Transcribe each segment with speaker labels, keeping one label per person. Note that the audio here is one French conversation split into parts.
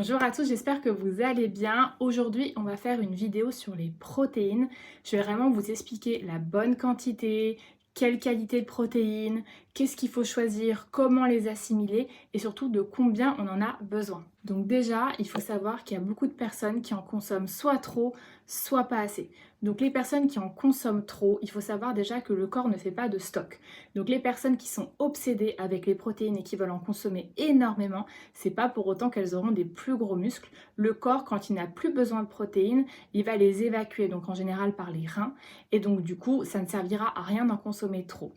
Speaker 1: Bonjour à tous, j'espère que vous allez bien. Aujourd'hui, on va faire une vidéo sur les protéines. Je vais vraiment vous expliquer la bonne quantité, quelle qualité de protéines, qu'est-ce qu'il faut choisir, comment les assimiler et surtout de combien on en a besoin. Donc déjà, il faut savoir qu'il y a beaucoup de personnes qui en consomment soit trop, soit pas assez. Donc les personnes qui en consomment trop, il faut savoir déjà que le corps ne fait pas de stock. Donc les personnes qui sont obsédées avec les protéines et qui veulent en consommer énormément, c'est pas pour autant qu'elles auront des plus gros muscles. Le corps, quand il n'a plus besoin de protéines, il va les évacuer, donc en général par les reins, et donc du coup, ça ne servira à rien d'en consommer trop.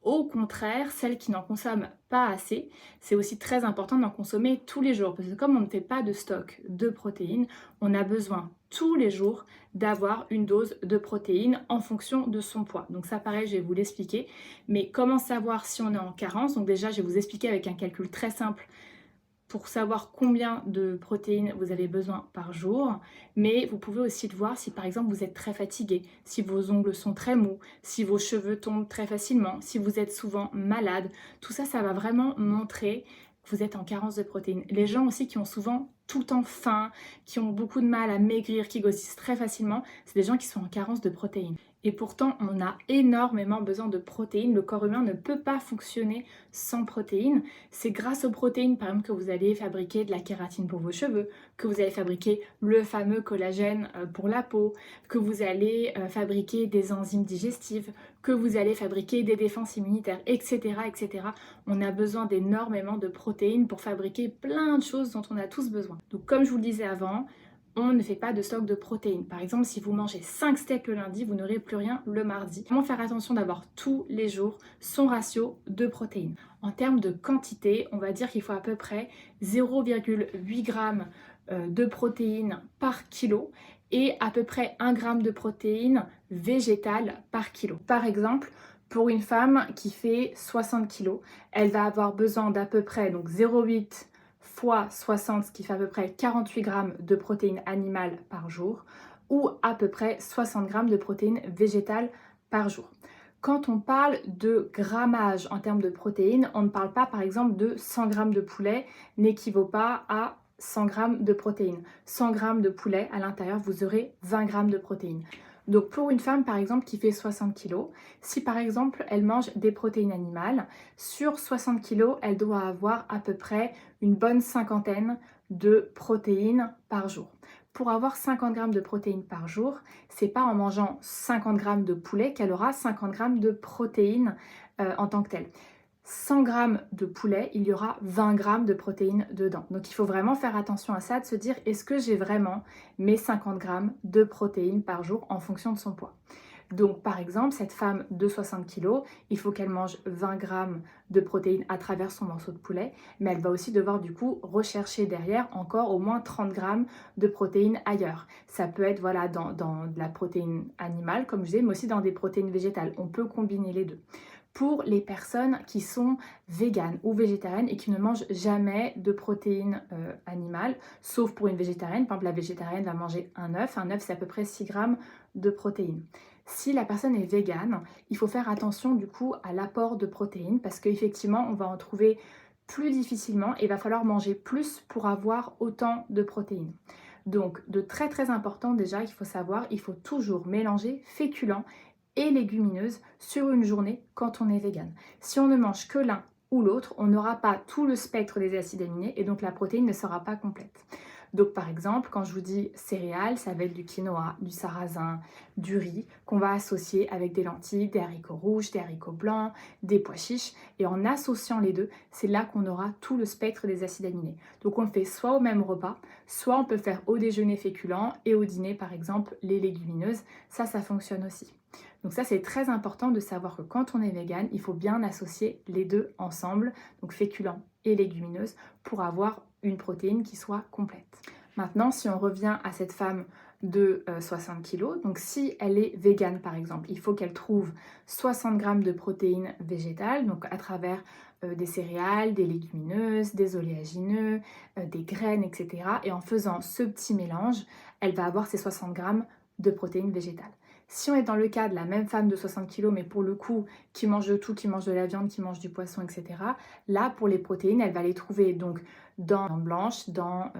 Speaker 1: Au contraire, celles qui n'en consomment pas assez, c'est aussi très important d'en consommer tous les jours, parce que comme on ne fait pas de stock de protéines, on a besoin tous les jours d'avoir une dose de protéines en fonction de son poids. Donc ça pareil, je vais vous l'expliquer. Mais comment savoir si on est en carence? Donc déjà, je vais vous expliquer avec un calcul très simple pour savoir combien de protéines vous avez besoin par jour, mais vous pouvez aussi le voir si par exemple vous êtes très fatigué, si vos ongles sont très mous, si vos cheveux tombent très facilement, si vous êtes souvent malade. Tout ça, ça va vraiment montrer que vous êtes en carence de protéines. Les gens aussi qui ont souvent tout le temps faim, qui ont beaucoup de mal à maigrir, qui grossissent très facilement, c'est des gens qui sont en carence de protéines. Et pourtant, on a énormément besoin de protéines. Le corps humain ne peut pas fonctionner sans protéines. C'est grâce aux protéines, par exemple, que vous allez fabriquer de la kératine pour vos cheveux, que vous allez fabriquer le fameux collagène pour la peau, que vous allez fabriquer des enzymes digestives, que vous allez fabriquer des défenses immunitaires, etc., etc. On a besoin d'énormément de protéines pour fabriquer plein de choses dont on a tous besoin. Donc, comme je vous le disais avant, on ne fait pas de stock de protéines. Par exemple, si vous mangez 5 steaks le lundi, vous n'aurez plus rien le mardi. Comment faire attention d'avoir tous les jours son ratio de protéines? En termes de quantité, on va dire qu'il faut à peu près 0,8 g de protéines par kilo et à peu près 1 g de protéines végétales par kilo. Par exemple, pour une femme qui fait 60 kg, elle va avoir besoin d'à peu près donc 0,8 fois 60, ce qui fait à peu près 48 g de protéines animales par jour, ou à peu près 60 g de protéines végétales par jour. Quand on parle de grammage en termes de protéines, on ne parle pas par exemple de 100 g de poulet n'équivaut pas à 100 g de protéines. 100 g de poulet, à l'intérieur, vous aurez 20 g de protéines. Donc pour une femme par exemple qui fait 60 kg, si par exemple elle mange des protéines animales, sur 60 kg, elle doit avoir à peu près une bonne cinquantaine de protéines par jour. Pour avoir 50 g de protéines par jour, c'est pas en mangeant 50 g de poulet qu'elle aura 50 g de protéines en tant que telle. 100 g de poulet, il y aura 20 g de protéines dedans. Donc il faut vraiment faire attention à ça, de se dire est-ce que j'ai vraiment mes 50 g de protéines par jour en fonction de son poids. Donc par exemple, cette femme de 60 kg, il faut qu'elle mange 20 g de protéines à travers son morceau de poulet, mais elle va aussi devoir du coup rechercher derrière encore au moins 30 g de protéines ailleurs. Ça peut être voilà, dans de la protéine animale, comme je disais, mais aussi dans des protéines végétales. On peut combiner les deux. Pour les personnes qui sont véganes ou végétariennes et qui ne mangent jamais de protéines animales, sauf pour une végétarienne. Par exemple, la végétarienne va manger un œuf. Un œuf, c'est à peu près 6 g de protéines. Si la personne est végane, il faut faire attention du coup à l'apport de protéines parce qu'effectivement, on va en trouver plus difficilement et il va falloir manger plus pour avoir autant de protéines. Donc, de très très important déjà, il faut savoir, il faut toujours mélanger féculents et légumineuses sur une journée quand on est vegan. Si on ne mange que l'un ou l'autre, on n'aura pas tout le spectre des acides aminés et donc la protéine ne sera pas complète. Donc par exemple, quand je vous dis céréales, ça va être du quinoa, du sarrasin, du riz qu'on va associer avec des lentilles, des haricots rouges, des haricots blancs, des pois chiches. Et en associant les deux, c'est là qu'on aura tout le spectre des acides aminés. Donc on le fait soit au même repas, soit on peut faire au déjeuner féculent et au dîner par exemple les légumineuses. Ça fonctionne aussi. Donc ça, c'est très important de savoir que quand on est vegan, il faut bien associer les deux ensemble, donc féculents et légumineuses, pour avoir une protéine qui soit complète. Maintenant, si on revient à cette femme de 60 kg, donc si elle est végane par exemple, il faut qu'elle trouve 60 g de protéines végétales, donc à travers des céréales, des légumineuses, des oléagineux, des graines, etc. Et en faisant ce petit mélange, elle va avoir ses 60 g de protéines végétales. Si on est dans le cas de la même femme de 60 kg, mais pour le coup, qui mange de tout, qui mange de la viande, qui mange du poisson, etc., là, pour les protéines, elle va les trouver donc dans la viande blanche, dans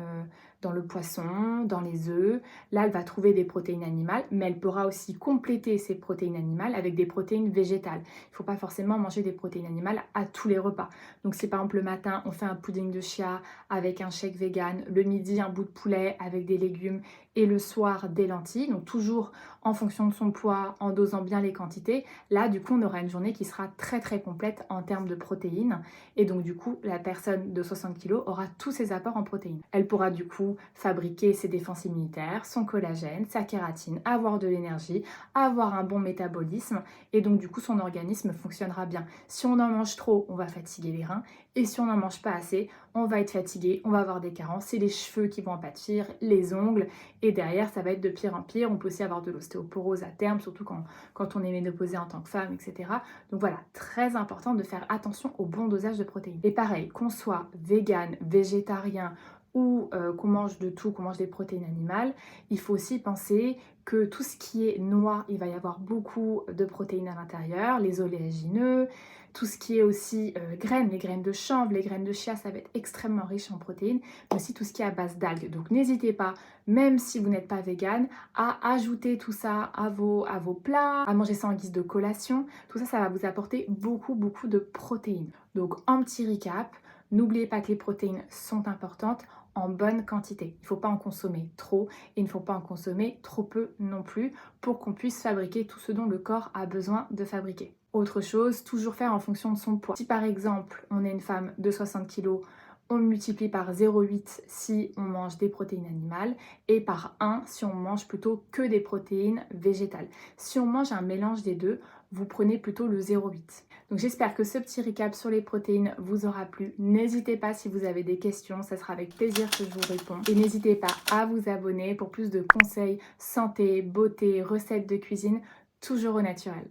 Speaker 1: le poisson, dans les œufs. Là, elle va trouver des protéines animales, mais elle pourra aussi compléter ces protéines animales avec des protéines végétales. Il ne faut pas forcément manger des protéines animales à tous les repas. Donc si par exemple le matin, on fait un pudding de chia avec un shake vegan, le midi, un bout de poulet avec des légumes et le soir, des lentilles, donc toujours en fonction de son poids, en dosant bien les quantités, là, du coup, on aura une journée qui sera très très complète en termes de protéines. Et donc, du coup, la personne de 60 kg aura tous ses apports en protéines. Elle pourra du coup fabriquer ses défenses immunitaires, son collagène, sa kératine, avoir de l'énergie, avoir un bon métabolisme. Et donc, du coup, son organisme fonctionnera bien. Si on en mange trop, on va fatiguer les reins. Et si on n'en mange pas assez, on va être fatigué, on va avoir des carences, c'est les cheveux qui vont en pâtir, les ongles, et derrière, ça va être de pire en pire. On peut aussi avoir de l'ostéoporose à terme, surtout quand on est ménopausé en tant que femme, etc. Donc voilà, très important de faire attention au bon dosage de protéines. Et pareil, qu'on soit vegan, végétarien ou qu'on mange de tout, qu'on mange des protéines animales, il faut aussi penser que tout ce qui est noix, il va y avoir beaucoup de protéines à l'intérieur, les oléagineux, tout ce qui est aussi graines, les graines de chanvre, les graines de chia, ça va être extrêmement riche en protéines, mais aussi tout ce qui est à base d'algues. Donc n'hésitez pas, même si vous n'êtes pas vegan, à ajouter tout ça à vos plats, à manger ça en guise de collation. Tout ça, ça va vous apporter beaucoup de protéines. Donc en petit recap, n'oubliez pas que les protéines sont importantes en bonne quantité. Il ne faut pas en consommer trop et il ne faut pas en consommer trop peu non plus pour qu'on puisse fabriquer tout ce dont le corps a besoin de fabriquer. Autre chose, toujours faire en fonction de son poids. Si par exemple on est une femme de 60 kg, on multiplie par 0,8 si on mange des protéines animales et par 1 si on mange plutôt que des protéines végétales. Si on mange un mélange des deux, vous prenez plutôt le 0,8. Donc j'espère que ce petit récap sur les protéines vous aura plu. N'hésitez pas si vous avez des questions, ça sera avec plaisir que je vous réponds. Et n'hésitez pas à vous abonner pour plus de conseils santé, beauté, recettes de cuisine, toujours au naturel.